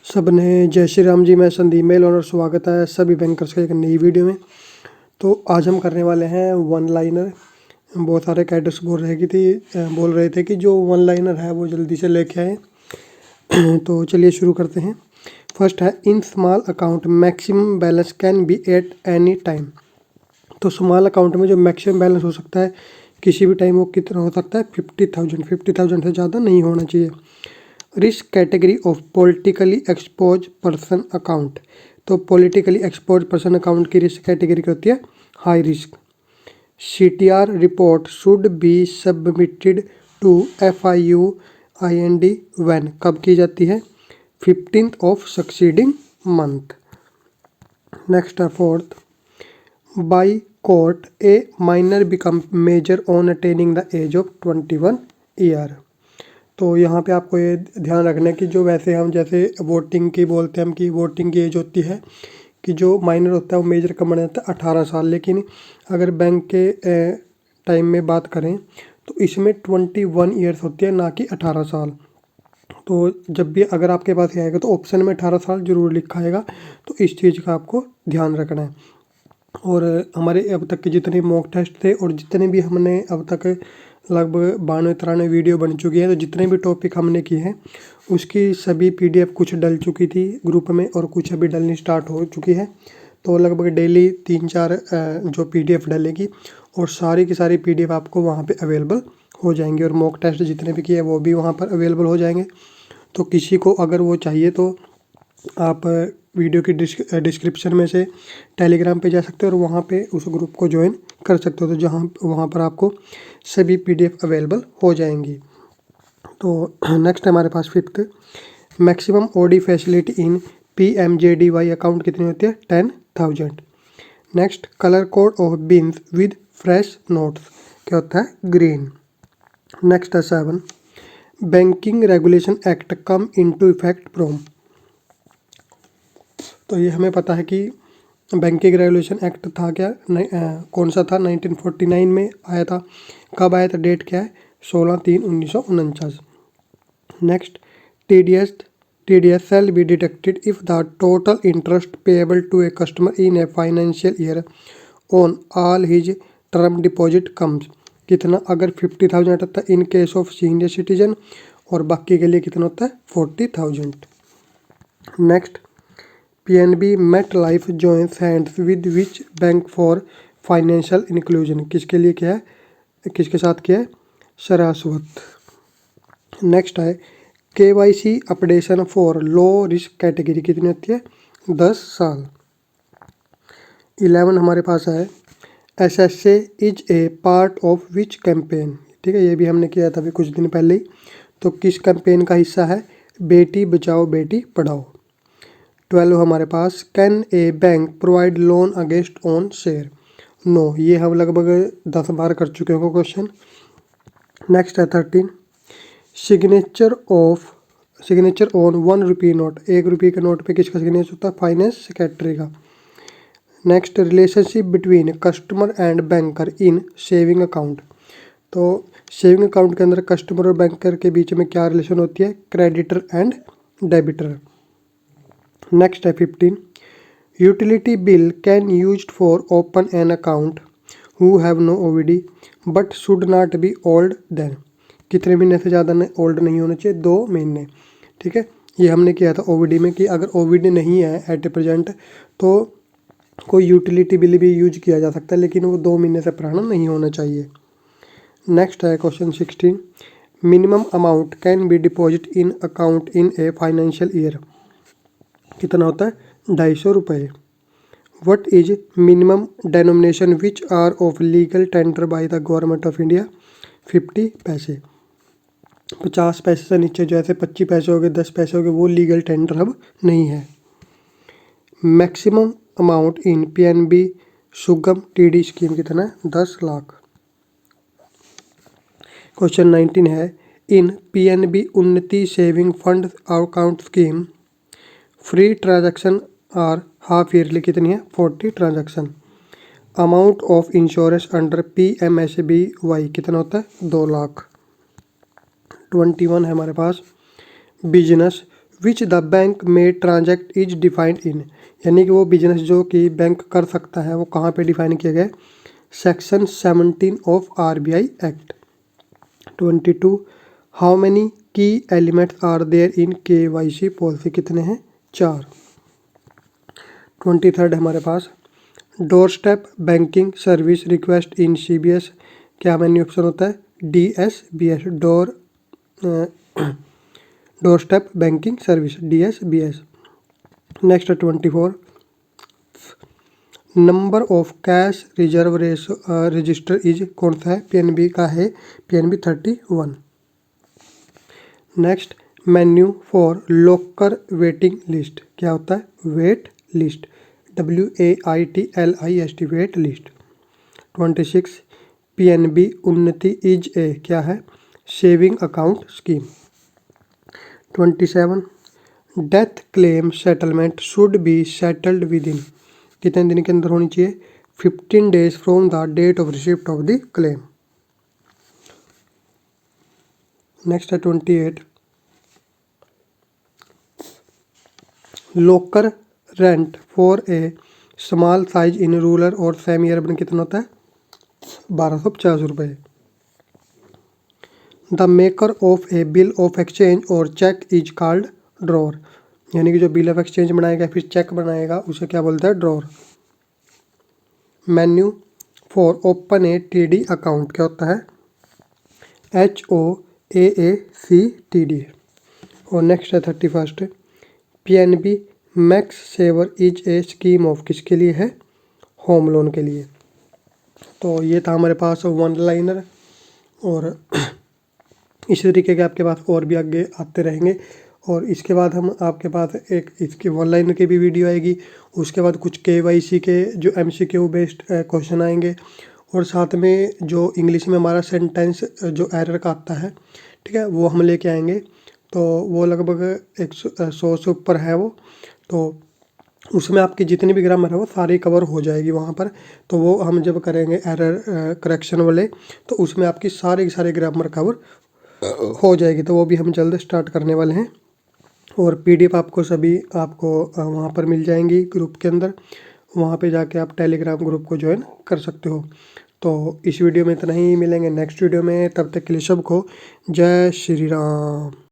सबने जय श्री राम जी। मैं संदीप मेल और स्वागत है सभी बैंकर्स के एक नई वीडियो में। तो आज हम करने वाले हैं वन लाइनर। बहुत सारे कैडर्स बोल रहे थे कि जो वन लाइनर है वो जल्दी से लेके आए। तो चलिए शुरू करते हैं। फर्स्ट है, in small account maximum balance can be at any time. तो स्मॉल अकाउंट में जो मैक्सिमम बैलेंस हो सकता है किसी भी टाइम वो कितना हो सकता है? 50,000 से ज़्यादा नहीं होना चाहिए। Risk category of politically expose person account. तो पॉलिटिकली एक्सपोज पर्सन अकाउंट की रिस्क कैटेगरी क्या होती है? High risk. CTR report should be submitted to FIUIND when, कब की जाती है? 15th of succeeding month. Next है fourth, by court a minor become major on attaining the age of 21 year. तो यहाँ पे आपको ये ध्यान रखना है कि जो वैसे हम जैसे वोटिंग की बोलते हैं हम कि वोटिंग की एज होती है कि जो माइनर होता है वो मेजर कब बन जाता है? 18 साल। लेकिन अगर बैंक के टाइम में बात करें तो इसमें 21 ईयर्स होती है, ना कि 18 साल। तो जब भी अगर आपके पास ये आएगा तो ऑप्शन में 18 साल जरूर लिखा आएगा, तो इस चीज़ का आपको ध्यान रखना है। और हमारे अब तक के जितने मॉक टेस्ट थे और जितने भी हमने अब तक लगभग 92-93 वीडियो बन चुकी है, तो जितने भी टॉपिक हमने किए हैं उसकी सभी PDF कुछ डल चुकी थी ग्रुप में और कुछ अभी डलनी स्टार्ट हो चुकी है। तो लगभग डेली 3-4 जो PDF डलेगी और सारी की सारी PDF आपको वहाँ पे अवेलेबल हो जाएंगे। और मॉक टेस्ट जितने भी किए वो भी वहाँ पर अवेलेबल हो जाएंगे। तो किसी को अगर वो चाहिए तो आप वीडियो की डिस्क्रिप्शन में से टेलीग्राम पे जा सकते हो और वहाँ पे उस ग्रुप को ज्वाइन कर सकते हो, तो जहाँ वहाँ पर आपको सभी PDF अवेलेबल हो जाएंगी। तो नेक्स्ट हमारे पास fifth, maximum OD facility in PMJDY account कितनी होती है? 10,000। Next, colour code of bins with fresh notes क्या होता है? ग्रीन। नेक्स्ट है 7, banking regulation act come into effect from. तो ये हमें पता है कि बैंकिंग रेगुलेशन एक्ट था क्या, कौन सा था? 1949 में आया था। कब आया था? डेट क्या है? 16/3/1949। Next, TDS shall be deducted if the total interest payable to a customer in a financial year on all his term deposit comes। कितना? अगर 50,000 होता है in case of senior citizen और बाकी के लिए कितना होता है? 40,000। Next, PNB MetLife joins hands with which bank for financial inclusion. किसके लिए क्या है? किसके साथ क्या है? सरास्वत। नेक्स्ट है, KYC updation for low risk category कितनी होती है? 10 साल। 11 हमारे पास है, SSA is a part of which campaign. ठीक है, ये भी हमने किया था अभी कुछ दिन पहले ही। तो किस कैंपेन का हिस्सा है? बेटी बचाओ बेटी पढ़ाओ। 12 हमारे पास, can a bank provide loan against own share? No, ये हम लगभग 10 बार कर चुके हैं क्वेश्चन। नेक्स्ट है 13, सिग्नेचर ऑन 1 रुपये नोट। 1 रुपये के नोट पे किसका सिग्नेचर होता है? फाइनेंस सेक्रेटरी का। Next, relationship between customer and banker in saving account. तो सेविंग अकाउंट के अंदर कस्टमर और बैंकर के बीच में क्या रिलेशन होती है? Creditor and debtor. नेक्स्ट है 15, utility bill can used for open an account who have no OVD but should not be old than. कितने महीने से ज़्यादा ओल्ड नहीं होना चाहिए? 2 महीने। ठीक है, ये हमने किया था OVD में कि अगर OVD नहीं है एट प्रेजेंट तो कोई यूटिलिटी बिल भी यूज किया जा सकता है, लेकिन वो 2 महीने से पुराना नहीं होना चाहिए। नेक्स्ट है question 16, minimum amount can be deposit in account in a financial year. कितना होता है? 250 रुपये। What is minimum denomination which are of legal tender by the government of India? 50 पैसे। 50 पैसे से नीचे जो ऐसे 25 पैसे हो गए, 10 पैसे हो गए, वो लीगल टेंडर अब नहीं है। Maximum amount in PNB Sugam TD scheme कितना है? 10 लाख। क्वेश्चन 19 है, in PNB Unnati saving fund account scheme free transaction are half yearly कितनी है? 40 transaction. Amount of insurance under PMSBY कितना होता है? 2 लाख। 21 है हमारे पास, बिजनेस विच द बैंक में ट्रांजैक्ट इज डिफाइंड इन, यानी कि वो बिजनेस जो कि बैंक कर सकता है वो कहाँ पे डिफाइन किया गया है, section 17 of RBI act. 22 how many key elements are there in KYC policy, कितने हैं, 4। 23 हमारे पास door step banking service request in CBS, क्या मेन्यू ऑप्शन होता है, DSBS, door step banking service, DSBS। Next 24 number of cash reserve register is, कौन सा है, PNB का है, PNB 31। Next menu for locker waiting list, क्या होता है, wait list, WAITLIST, wait list. 26 PNB Unnati is a, क्या है, saving account scheme. 27 death claim settlement should be settled within, कितने दिन के अंदर होनी चाहिए, 15 days from the date of receipt of the claim. Next है 28 locker rent for a small size in rural और सेमी अर्बन कितना होता है, 1250 रुपये। The maker of a bill of exchange और चेक इज कॉल्ड ड्रॉर, यानी कि जो बिल ऑफ एक्सचेंज बनाएगा फिर चेक बनाएगा उसे क्या बोलता है, drawer. Menu for open a TD account, क्या होता है, HOAACTD। और नेक्स्ट है 31 PNB max saver is a scheme of, किसके लिए है, होम लोन के लिए। तो ये था हमारे पास वन लाइनर, और इसी तरीके के आपके पास और भी आगे आते रहेंगे। और इसके बाद हम आपके पास एक इसके वन लाइनर की भी वीडियो आएगी, उसके बाद कुछ KYC के जो MCQ बेस्ड क्वेश्चन आएंगे, और साथ में जो इंग्लिश में हमारा सेंटेंस जो एरर का आता है, ठीक है, वो हम लेके आएंगे। तो वो लगभग 100 से ऊपर है वो, तो उसमें आपकी जितनी भी ग्रामर है वो सारी कवर हो जाएगी वहाँ पर। तो वो हम जब करेंगे एरर करेक्शन वाले, तो उसमें आपकी सारी ग्रामर कवर हो जाएगी। तो वो भी हम जल्द स्टार्ट करने वाले हैं, और PDF आपको सभी वहाँ पर मिल जाएंगी ग्रुप के अंदर, वहाँ पे जाके आप टेलीग्राम ग्रुप को ज्वाइन कर सकते हो। तो इस वीडियो में इतना ही, मिलेंगे नेक्स्ट वीडियो में, तब तक के लिए सबको जय श्री राम।